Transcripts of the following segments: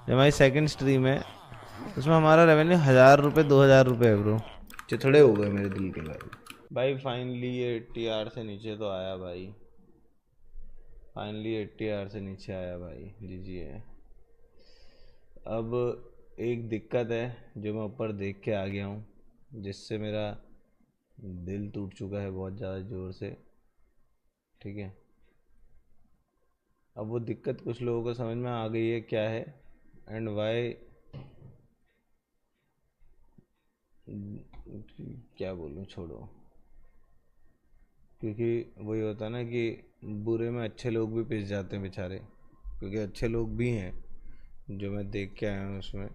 जो हमारी second stream है उसमें हमारा रेवेन्यू 1000 रुपये 2000 रुपये है ब्रो। चिथड़े हो गए मेरे दिल के भाई फाइनली ये 80 आर से नीचे तो आया भाई, फाइनली 80 आर से नीचे आया भाई। जी है। अब एक दिक्कत है जो मैं ऊपर देख के आ गया हूँ, जिससे मेरा दिल टूट चुका है बहुत ज़्यादा ज़ोर से। ठीक है, अब वो दिक्कत कुछ लोगों को समझ में आ गई है क्या है एंड वाई, क्या बोलूँ, छोड़ो। क्योंकि वही होता है ना कि बुरे में अच्छे लोग भी पिस जाते हैं बेचारे, क्योंकि अच्छे लोग भी हैं जो मैं देख के आया हूँ, उसमें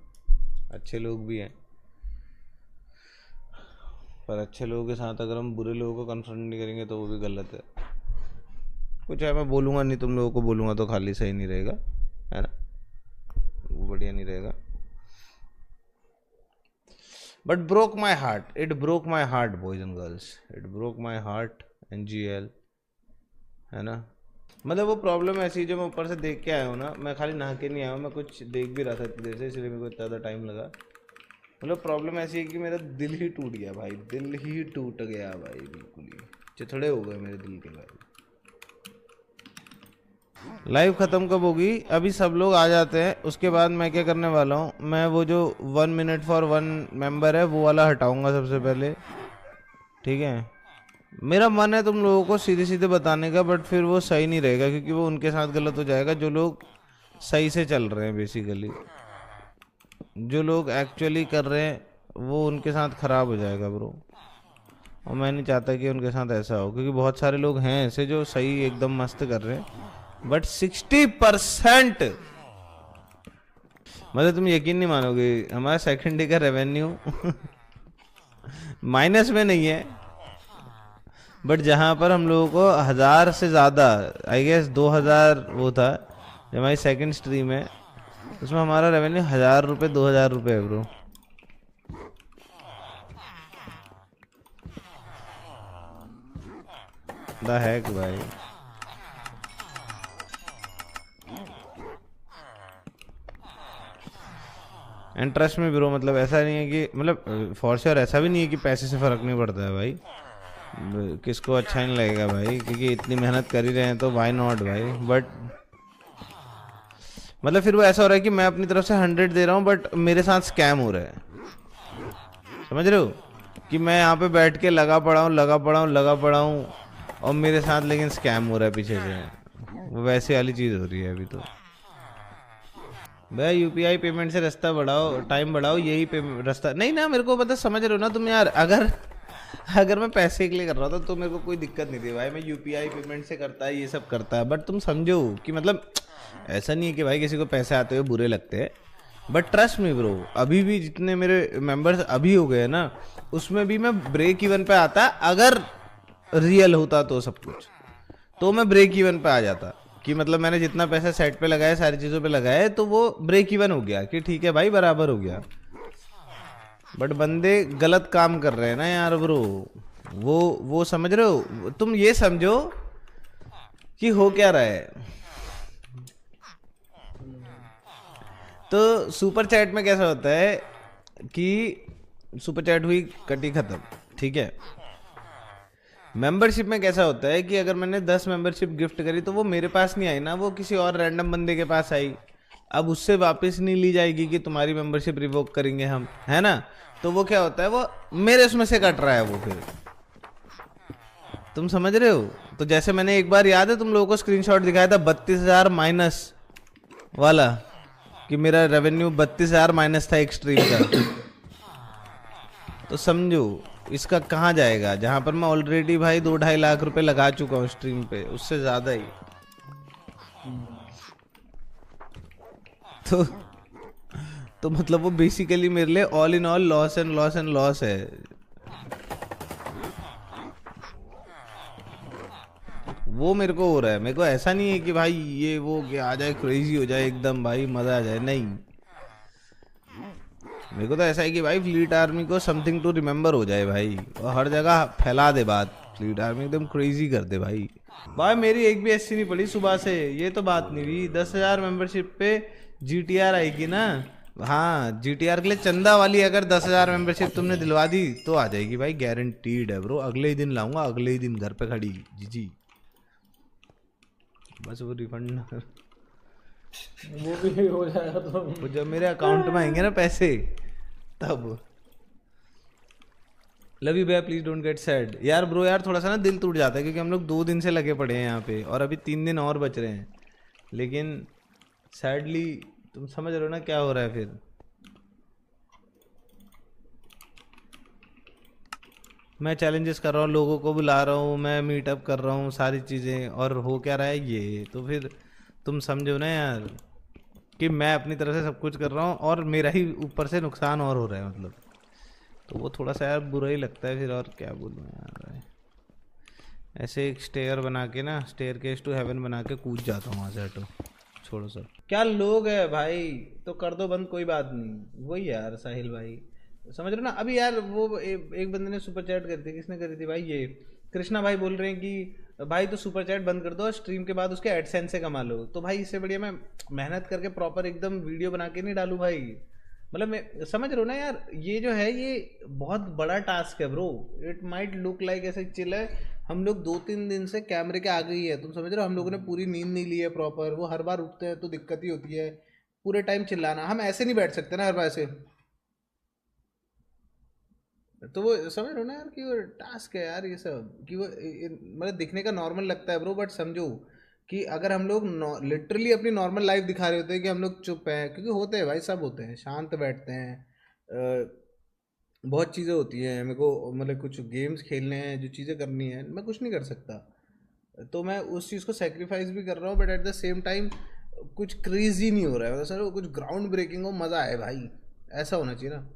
अच्छे लोग भी हैं, पर अच्छे लोगों के साथ अगर हम बुरे लोगों को कन्फ्रंट नहीं करेंगे तो वो भी गलत है। कुछ है मैं बोलूँगा नहीं, तुम लोगों को बोलूँगा तो खाली सही नहीं रहेगा, है ना, वो बढ़िया नहीं रहेगा। But broke my heart, it broke my heart boys and girls, it broke my heart NGL, है ना। मतलब वो प्रॉब्लम ऐसी जो मैं ऊपर से देख के आया हूँ ना, मैं खाली नहा के नहीं आया हूँ, मैं कुछ देख भी रहा था इतनी देर से, इसलिए मेरे को इतना ज़्यादा टाइम लगा। मतलब प्रॉब्लम ऐसी है कि मेरा दिल ही टूट गया भाई, दिल ही टूट गया भाई, बिल्कुल ही चिथड़े हो गए मेरे दिल के भाई। लाइव ख़त्म कब होगी? अभी सब लोग आ जाते हैं उसके बाद मैं क्या करने वाला हूँ, मैं वो जो 1 मिनट फॉर 1 मेंबर है वो वाला हटाऊंगा सबसे पहले। ठीक है, मेरा मन है तुम लोगों को सीधे सीधे बताने का, बट फिर वो सही नहीं रहेगा क्योंकि वो उनके साथ गलत हो जाएगा जो लोग सही से चल रहे हैं। बेसिकली जो लोग एक्चुअली कर रहे हैं वो उनके साथ ख़राब हो जाएगा ब्रो, और मैं नहीं चाहता कि उनके साथ ऐसा हो, क्योंकि बहुत सारे लोग हैं ऐसे जो सही एकदम मस्त कर रहे हैं, बट 60%, मतलब तुम यकीन नहीं मानोगे हमारा सेकंड डे का रेवेन्यू माइनस में नहीं है, बट जहाँ पर हम लोगों को 1000 से ज़्यादा, आई गेस 2000 वो था जो हमारी सेकंड स्ट्रीम है, उसमें हमारा रेवेन्यू 1000 रुपये 2000 रुपये है ब्रो। द हैक भाई, एंड ट्रस्ट में ब्रो, मतलब ऐसा नहीं है कि, मतलब फॉर श्योर ऐसा भी नहीं है कि पैसे से फ़र्क नहीं पड़ता है भाई, किसको अच्छा नहीं लगेगा भाई, क्योंकि इतनी मेहनत कर ही रहे हैं तो वाई नॉट भाई। बट मतलब फिर वो ऐसा हो रहा है कि मैं अपनी तरफ से 100 दे रहा हूँ बट मेरे साथ स्कैम हो रहा है, समझ रहे हो, कि मैं यहाँ पे बैठ के लगा पड़ा हूँ और मेरे साथ लेकिन स्कैम हो रहा है पीछे से, वो वैसे वाली चीज़ हो रही है अभी। तो भाई UPI पेमेंट से रास्ता बढ़ाओ, टाइम बढ़ाओ, यही रास्ता नहीं ना, मेरे को मतलब समझ रहे हो ना तुम यार। अगर मैं पैसे के लिए कर रहा था तो मेरे को कोई दिक्कत नहीं थी भाई, मैं UPI पेमेंट से करता है, ये सब करता है, बट तुम समझो कि मतलब ऐसा नहीं है कि भाई किसी को पैसे आते हुए बुरे लगते हैं, बट ट्रस्ट मी ब्रो, अभी भी जितने मेरे मेंबर्स अभी हो गए ना, उसमें भी मैं ब्रेक इवन पे आता, अगर रियल होता तो सब कुछ, तो मैं ब्रेक इवन पे आ जाता, कि मतलब मैंने जितना पैसा सेट पे लगाया, सारी चीज़ों पे लगाया, तो वो ब्रेक इवन हो गया कि ठीक है भाई बराबर हो गया। बट बंदे गलत काम कर रहे हैं ना यार ब्रो, वो समझ रहे हो, तुम ये समझो कि हो क्या रहा है। तो सुपर चैट में कैसा होता है कि सुपर चैट हुई, कटी, खत्म, ठीक है। मेंबरशिप में कैसा होता है कि अगर मैंने 10 मेंबरशिप गिफ्ट करी तो वो मेरे पास नहीं आई ना, वो किसी और रैंडम बंदे के पास आई, अब उससे वापस नहीं ली जाएगी कि तुम्हारी मेंबरशिप रिवोक करेंगे हम, है ना। तो वो क्या होता है, वो मेरे उसमें से कट रहा है वो, फिर तुम समझ रहे हो। तो जैसे मैंने एक बार, याद है तुम लोगों को स्क्रीनशॉट दिखाया था 32,000 माइनस वाला, कि मेरा रेवेन्यू 32,000 माइनस था एक स्ट्रीम का, तो समझो इसका कहाँ जाएगा, जहां पर मैं ऑलरेडी भाई 2-2.5 लाख रुपए लगा चुका हूँ स्ट्रीम पे, उससे ज्यादा ही। तो तो मतलब वो बेसिकली मेरे लिए all in all loss and loss and loss है। वो मेरे को हो रहा है, मेरे को ऐसा नहीं है कि भाई ये वो कि आ जाए क्रेजी हो जाए एकदम भाई मजा आ जाए, नहीं। मेरे को तो ऐसा है कि भाई फ्लीट आर्मी को समथिंग टू रिमेम्बर हो जाए भाई, और हर जगह फैला दे बात, फ्लीट आर्मी एकदम क्रेजी कर दे भाई। मेरी एक भी SC नहीं पड़ी सुबह से, ये तो बात नहीं हुई। 10,000 मेंबरशिप पे GTR आएगी ना। हाँ, GTR के लिए चंदा वाली अगर 10,000 मेंबरशिप तुमने दिलवा दी तो आ जाएगी भाई, गारंटीड है ब्रो। अगले ही दिन लाऊंगा, अगले ही दिन घर पे खड़ी। जी बस वो रिफंड ना कर, वो भी हो जाएगा तो वो जब मेरे अकाउंट में आएंगे ना पैसे तब। लव यू भैया, प्लीज डोंट गेट सैड। यार ब्रो यार थोड़ा सा ना दिल टूट जाता है, क्योंकि हम लोग 2 दिन से लगे पड़े हैं यहाँ पे और अभी 3 दिन और बच रहे हैं, लेकिन सैडली तुम समझ रहे हो ना क्या हो रहा है फिर। मैं चैलेंजेस कर रहा हूँ, लोगों को बुला रहा हूँ, मैं मीटअप कर रहा हूँ, सारी चीज़ें, और हो क्या रहा है ये, तो फिर तुम समझो ना यार कि मैं अपनी तरफ से सब कुछ कर रहा हूँ और मेरा ही ऊपर से नुकसान और हो रहा है मतलब। तो वो थोड़ा सा यार बुरा ही लगता है फिर, और क्या बोलूँ यार। ऐसे एक स्टेयर बना के ना, स्टेयर केस टू हेवन बना के कूद जाता हूँ वहाँ से। हटो छोड़ो सब, क्या लोग है भाई, तो कर दो बंद, कोई बात नहीं। वही यार साहिल भाई, समझ रहे हो ना। अभी यार वो एक बंदे ने सुपर चैट करी थी, किसने करी थी भाई, ये कृष्णा भाई बोल रहे हैं कि भाई तो सुपर चैट बंद कर दो, स्ट्रीम के बाद उसके एडसेंस से कमा लो। तो भाई इससे बढ़िया मैं मेहनत करके प्रॉपर एकदम वीडियो बना के नहीं डालूँ भाई। मतलब मैं समझ रहा हूँ ना यार, ये जो है ये बहुत बड़ा टास्क है bro. It might look like ऐसे चिल है, हम लोग 2-3 दिन से कैमरे के आगे ही है, तुम समझ रहे हो। हम लोगों ने पूरी नींद नहीं ली है प्रॉपर, वो हर बार उठते हैं तो दिक्कत ही होती है। पूरे टाइम चिल्लाना, हम ऐसे नहीं बैठ सकते ना हर बार ऐसे। तो वो समझ रहे हो ना यार कि वो टास्क है यार ये सब, कि वो मतलब दिखने का नॉर्मल लगता है ब्रो, बट समझो कि अगर हम लोग लिटरली अपनी नॉर्मल लाइफ दिखा रहे होते हैं कि हम लोग चुप हैं, क्योंकि होते हैं भाई, सब होते हैं, शांत बैठते हैं, बहुत चीज़ें होती हैं मेरे को, मतलब कुछ गेम्स खेलने हैं, जो चीज़ें करनी है, मैं कुछ नहीं कर सकता। तो मैं उस चीज़ को सेक्रीफाइस भी कर रहा हूँ, but at the same time कुछ क्रेजी नहीं हो रहा है, मतलब सर कुछ ग्राउंड ब्रेकिंग हो, मज़ा आए भाई, ऐसा होना चाहिए ना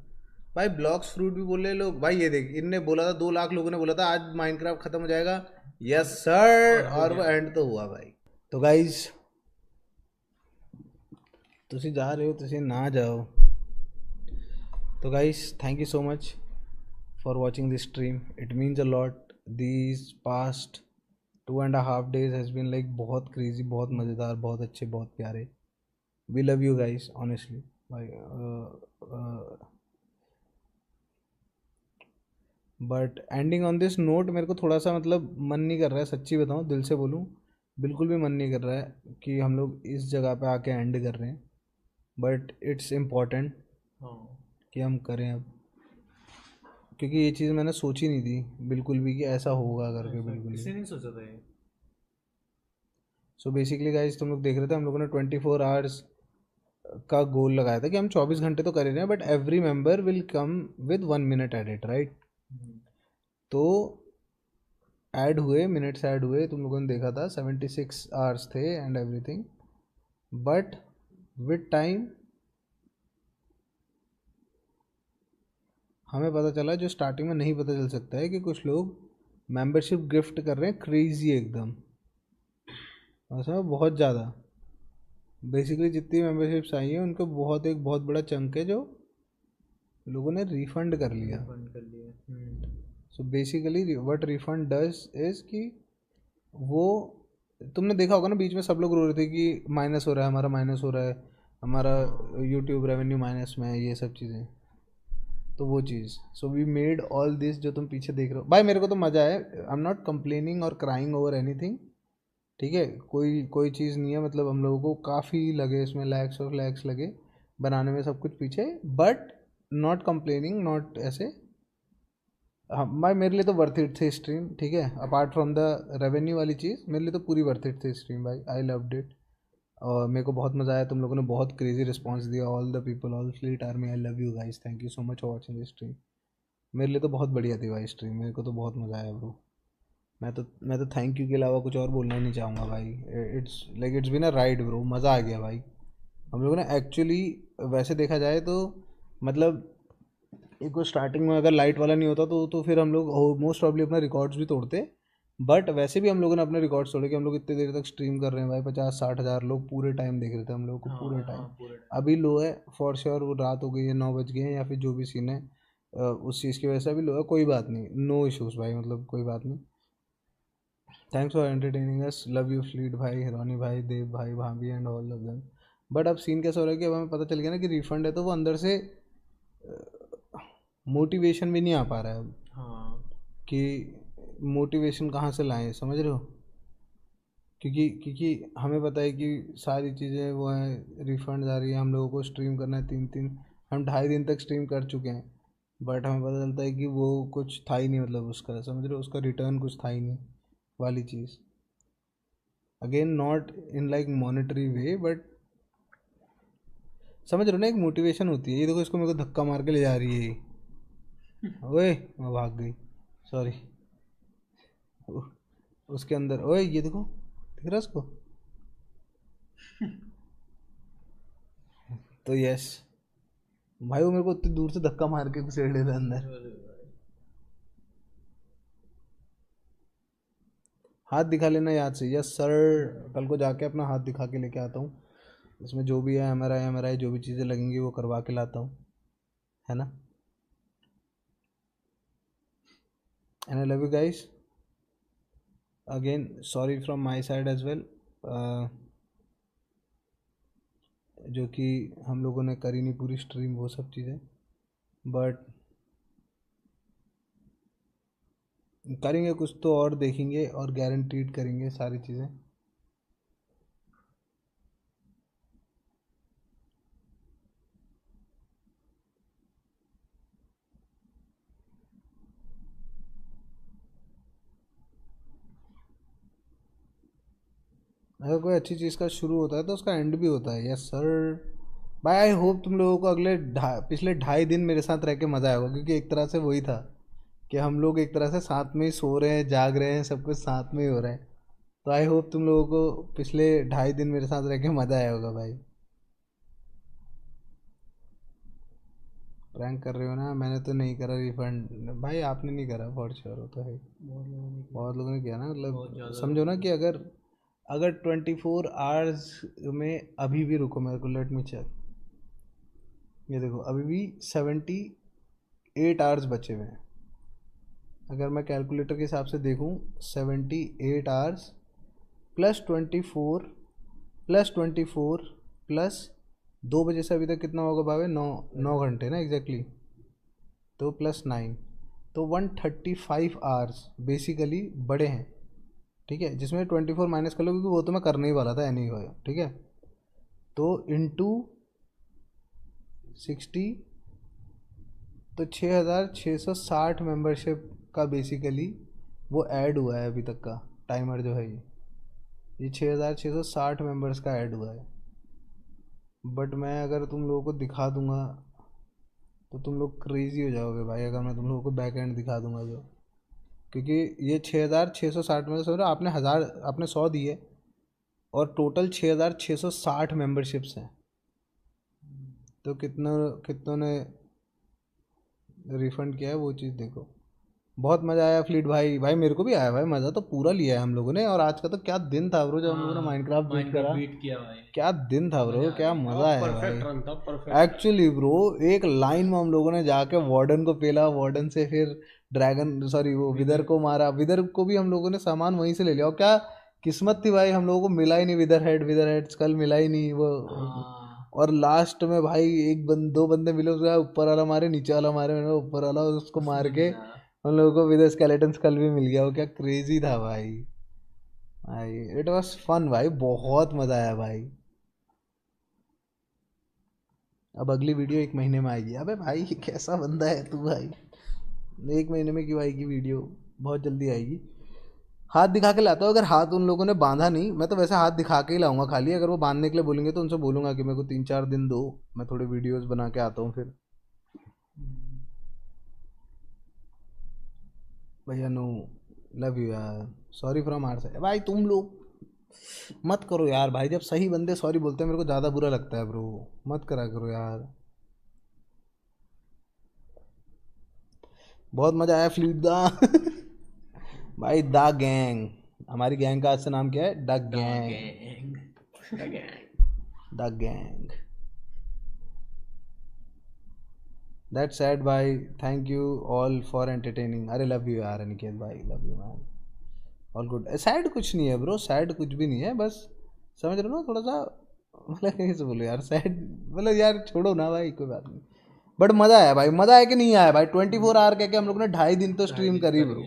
भाई। ब्लॉक्स फ्रूट भी बोल रहे हैं लोग भाई, ये देख इनने बोला था, 2 लाख लोगों ने बोला था आज माइनक्राफ्ट खत्म हो जाएगा, यस सर, और हो और वो गया। एंड तो हुआ भाई। तो गाइज तुसी जा रहे हो, तुसी ना जाओ। तो guys thank you so much for watching this stream. It means a lot. These past 2.5 days has been like बहुत crazy, बहुत मज़ेदार, बहुत अच्छे, बहुत प्यारे। We love you guys honestly. But ending on this note मेरे को थोड़ा सा मतलब मन नहीं कर रहा है, सच्ची बताऊँ, दिल से बोलूँ, बिल्कुल भी मन नहीं कर रहा है कि हम लोग इस जगह पे आके एंड कर रहे हैं। बट इट्स इम्पॉर्टेंट हाँ कि हम करें अब, क्योंकि ये चीज़ मैंने सोची नहीं थी बिल्कुल भी कि ऐसा होगा करके, ऐसा बिल्कुल किसी भी। ने नहीं सोचा था ये। सो बेसिकली गाइज तुम लोग देख रहे थे, हम लोगों ने 24 आवर्स का गोल लगाया था कि हम 24 घंटे तो कर ही रहे हैं, but every member will come with 1 minute edit, right. तो ऐड हुए, मिनट्स ऐड हुए, तुम लोगों ने देखा था 76 आवर्स थे and everything. But with time हमें पता चला, जो स्टार्टिंग में नहीं पता चल सकता है, कि कुछ लोग मेंबरशिप गिफ्ट कर रहे हैं क्रेजी एकदम, ऐसा बहुत ज़्यादा। बेसिकली जितनी मेंबरशिप्स आई हैं उनको बहुत, एक बहुत बड़ा चंक है जो लोगों ने रिफंड कर लिया। बंद कर लिए। So basically what refund does is कि वो, तुमने देखा होगा ना बीच में सब लोग रो रहे थे कि माइनस हो रहा है हमारा, माइनस हो रहा है हमारा, यूट्यूब रेवेन्यू माइनस में है, ये सब चीज़ें। तो वो चीज़, so we made all this जो तुम पीछे देख रहे हो भाई, मेरे को तो मज़ा है। आई एम नॉट कंप्लेनिंग और क्राइंग ओवर एनीथिंग, ठीक है, कोई चीज़ नहीं है, मतलब हम लोगों को काफ़ी लगे इसमें, लैक्स ऑफ लैक्स लगे बनाने में सब कुछ पीछे, बट नॉट कंप्लेनिंग, नॉट ऐसे। हाँ भाई मेरे लिए तो वर्थ इट थी स्ट्रीम, ठीक है, अपार्ट फ्रॉम द रेवेन्यू वाली चीज़, मेरे लिए तो पूरी वर्थ इट थी स्ट्रीम भाई, आई लव्ड इट। और मेरे को बहुत मज़ा आया, तुम लोगों ने बहुत क्रेजी रिस्पॉन्स दिया, all the people, all fleet army, I love you guys, thank you so much for watching this stream. मेरे लिए तो बहुत बढ़िया थी भाई स्ट्रीम, मेरे को तो बहुत मज़ा आया ब्रो। मैं तो थैंक यू के अलावा कुछ और बोलना ही नहीं चाहूँगा भाई। It's been a ride bro, मज़ा आ गया भाई। हम लोगों ने एक्चुअली, वैसे देखा जाए तो मतलब, एक वो स्टार्टिंग में अगर लाइट वाला नहीं होता तो फिर हम लोग मोस्ट प्रॉब्ली अपना रिकॉर्ड्स भी तोड़ते। बट वैसे भी हम लोगों ने अपने रिकॉर्ड्स तोड़े कि हम लोग इतने देर तक स्ट्रीम कर रहे हैं भाई, 50-60 हज़ार लोग पूरे टाइम देख रहे थे हम लोग को, पूरे टाइम। पूरे अभी लो है फॉर श्योर, वो रात हो गई है, 9 बज गए हैं, या फिर जो भी सीन है उस चीज़ की वजह से अभी लो है, कोई बात नहीं, नो इशूज़ भाई, मतलब कोई बात नहीं। Thanks for entertaining us, love you fleet भाई, हिरोनी भाई, देव भाई, भाभी and all of them. But अब सीन कैसा हो रहा है कि अब हमें पता चल गया ना कि रिफंड है, तो वो अंदर से मोटिवेशन भी नहीं आ पा रहा है अब हाँ कि मोटिवेशन कहाँ से लाएं, समझ रहे हो? क्योंकि हमें पता है कि सारी चीज़ें वो हैं, रिफंड आ रही है, हम लोगों को स्ट्रीम करना है 3 3, हम 2.5 दिन तक स्ट्रीम कर चुके हैं, बट हमें पता चलता है कि वो कुछ था ही नहीं, मतलब उसका, समझ रहे हो, उसका रिटर्न कुछ था ही नहीं वाली चीज़। Again not in like monetary way, but समझ रहे हो ना, एक मोटिवेशन होती है। ये देखो, इसको मेरे को धक्का मार के ले जा रही है ये। ओए मैं भाग गई, सॉरी। उसके अंदर, ओए ये देखो, दिख रहा है उसको? तो यस भाई, वो मेरे को इतनी दूर से धक्का मार के घुसेड़ देता अंदर। अरे भाई। हाथ दिखा लेना याद से। यस सर, कल को जाके अपना हाथ दिखा के लेके आता हूँ, इसमें जो भी है MRI जो भी चीज़ें लगेंगी वो करवा के लाता हूँ, है ना? And I love you guys again, sorry from my side as well, जो कि हम लोगों ने करी नहीं पूरी स्ट्रीम वो सब चीज़ें, बट करेंगे कुछ तो और देखेंगे और गारंटीड करेंगे सारी चीज़ें। अगर कोई अच्छी चीज़ का शुरू होता है तो उसका एंड भी होता है। यस सर भाई, आई होप तुम लोगों को पिछले 2.5 दिन मेरे साथ रह के मज़ा आएगा, क्योंकि एक तरह से वही था कि हम लोग एक तरह से साथ में ही सो रहे हैं, जाग रहे हैं, सब कुछ साथ में ही हो रहा है। तो आई होप तुम लोगों को पिछले 2.5 दिन मेरे साथ रह के मज़ा आया होगा भाई। प्रैंक कर रहे हो ना? मैंने तो नहीं करा रिफंड भाई, आपने नहीं करा फॉर श्योर, हो तो है। बहुत लोगों ने किया ना, मतलब समझो ना कि अगर अगर 24 आवर्स में, अभी भी रुको मेरे को, लेट मी चेक, ये देखो अभी भी 78 आवर्स बचे हुए हैं। अगर मैं कैलकुलेटर के हिसाब से देखूं, 78 आवर्स +24 प्लस 2 बजे से अभी तक कितना होगा भावे? 9 घंटे ना एग्जैक्टली, तो +9, तो 135 आवर्स बेसिकली बड़े हैं, ठीक है, जिसमें 24 माइनस कर लो, क्योंकि वो तो मैं करने ही वाला था एनी anyway, ठीक है। तो इंटू 60, तो 6,660 मेंबरशिप का बेसिकली वो ऐड हुआ है अभी तक का टाइमर जो है, ये 6,660 मेंबर्स का ऐड हुआ है। बट मैं अगर तुम लोगों को दिखा दूंगा तो तुम लोग क्रेजी हो जाओगे भाई, अगर मैं तुम लोगों को बैक एंड दिखा दूंगा तो, क्योंकि ये 6,660 में से आपने 1,000, आपने 100 दिए और टोटल 6,660 मेंबरशिप्स हैं, तो कितनों ने रिफंड किया है वो चीज़ देखो। बहुत मज़ा आया फ्लीट भाई, भाई मेरे को भी आया भाई, मज़ा तो पूरा लिया है हम लोगों ने। और आज का तो क्या दिन था ब्रो, जब हम लोगों ने माइनक्राफ्ट बीट करा, बीट किया भाई। क्या दिन था ब्रो, क्या मज़ा आया भाई। परफेक्ट रन था, परफेक्ट। एक्चुअली ब्रो, एक लाइन में हम लोगों ने जाके वार्डन को पेला, वार्डन से फिर ड्रैगन, सॉरी वो विदर को मारा, विदर को भी हम लोगों ने सामान वहीं से ले लिया। और क्या किस्मत थी भाई, हम लोगों को मिला ही नहीं विदर हेड स्कल, मिला ही नहीं वो। और लास्ट में भाई दो बंदे मिले, उसका ऊपर वाला मारे, नीचे वाला मारे, मैंने ऊपर वाला उसको मार के हम लोगों को विद स्केलेटन स्कल भी मिल गया। वो क्या क्रेजी था भाई, भाई इट वाज फन भाई, बहुत मज़ा आया भाई। अब अगली वीडियो 1 महीने में आएगी। अबे भाई कैसा बंदा है तू भाई, 1 महीने में क्यों आएगी वीडियो, बहुत जल्दी आएगी। हाथ दिखा के लाता हूँ, अगर हाथ उन लोगों ने बांधा नहीं, मैं तो वैसे हाथ दिखा के ही लाऊंगा खाली। अगर वो बांधने के लिए बोलेंगे तो उनसे बोलूँगा कि मेरे को 3 4 दिन दो, मैं थोड़े वीडियोस बना के आता हूँ फिर। भैया नो, लव यू यार, सॉरी फ्रॉम आवर साइड। भाई तुम लोग मत करो यार भाई, जब सही बंदे सॉरी बोलते हैं मेरे को ज़्यादा बुरा लगता है ब्रो, मत करा करो यार। बहुत मज़ा आया फ्लीट दा भाई द गैंग, हमारी गैंग का आज से नाम क्या है? The gang, the gang. That's sad भाई, thank you all for entertaining. अरे लव यू यार अनिकेत भाई, love you man, all good. Sad कुछ नहीं है ब्रो, सैड कुछ भी नहीं है, बस समझ रहे हो ना, थोड़ा सा मतलब कैसे बोलो यार, सैड मतलब यार छोड़ो ना भाई, कोई बात नहीं। बट मजा आया भाई, मजा आया कि नहीं आया भाई? 24 आवर कह के हम लोगों ने 2.5 दिन तो स्ट्रीम करी ब्रो।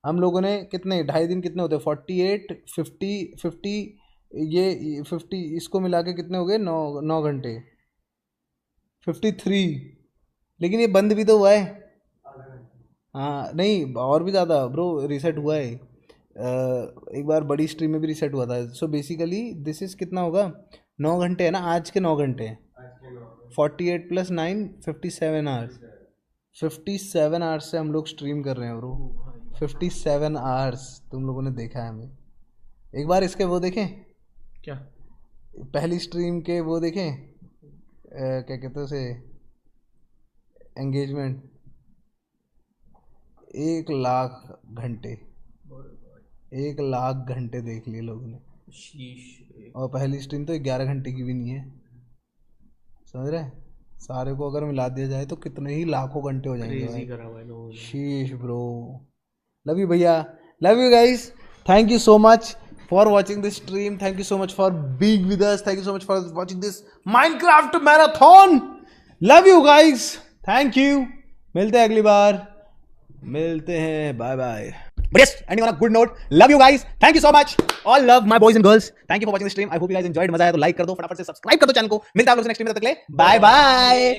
हम लोगों ने कितने 2.5 दिन कितने होते? 48 50 ये 50 इसको मिला के कितने हो गए? 9 घंटे 53। लेकिन ये बंद भी तो हुआ है। हाँ नहीं, और भी ज़्यादा ब्रो रीसेट हुआ है। एक बार बड़ी स्ट्रीम में भी रीसेट हुआ था। सो बेसिकली दिस इज कितना होगा? 9 घंटे है ना, आज के 9 घंटे। 48 + 9 57 आवर्स। 57 आवर्स से हम लोग स्ट्रीम कर रहे हैं ब्रो। 57 आवर्स तुम लोगों ने देखा है हमें। एक बार इसके वो देखें, क्या? पहली स्ट्रीम के वो देखें, क्या कहते हैं उसे, एंगेजमेंट। 1 लाख घंटे, 1 लाख घंटे देख लिए लोगों ने। शीश। और पहली स्ट्रीम तो 11 घंटे की भी नहीं है, समझ रहे? सारे को अगर मिला दिया जाए तो कितने ही लाखों घंटे हो जाएंगे क्रेजी भाई। करा हुआ है लोगों ने। शीश ब्रो, लव यू भैया, love you guys, thank you so much for watching this stream, thank you so much for being with us, thank you so much for watching this Minecraft marathon. Love you guys, thank you, मिलते हैं अगली बार, मिलते हैं, bye bye. But yes, ending on a good note. Love you guys. Thank you so much. All love my boys and girls. Thank you for watching the stream. I hope you guys enjoyed. मजा आया तो like कर दो, फटाफट से subscribe कर दो channel को। मिलता है आप लोगों से नेक्स्ट वीडियो, तक के लिए बाय बाय।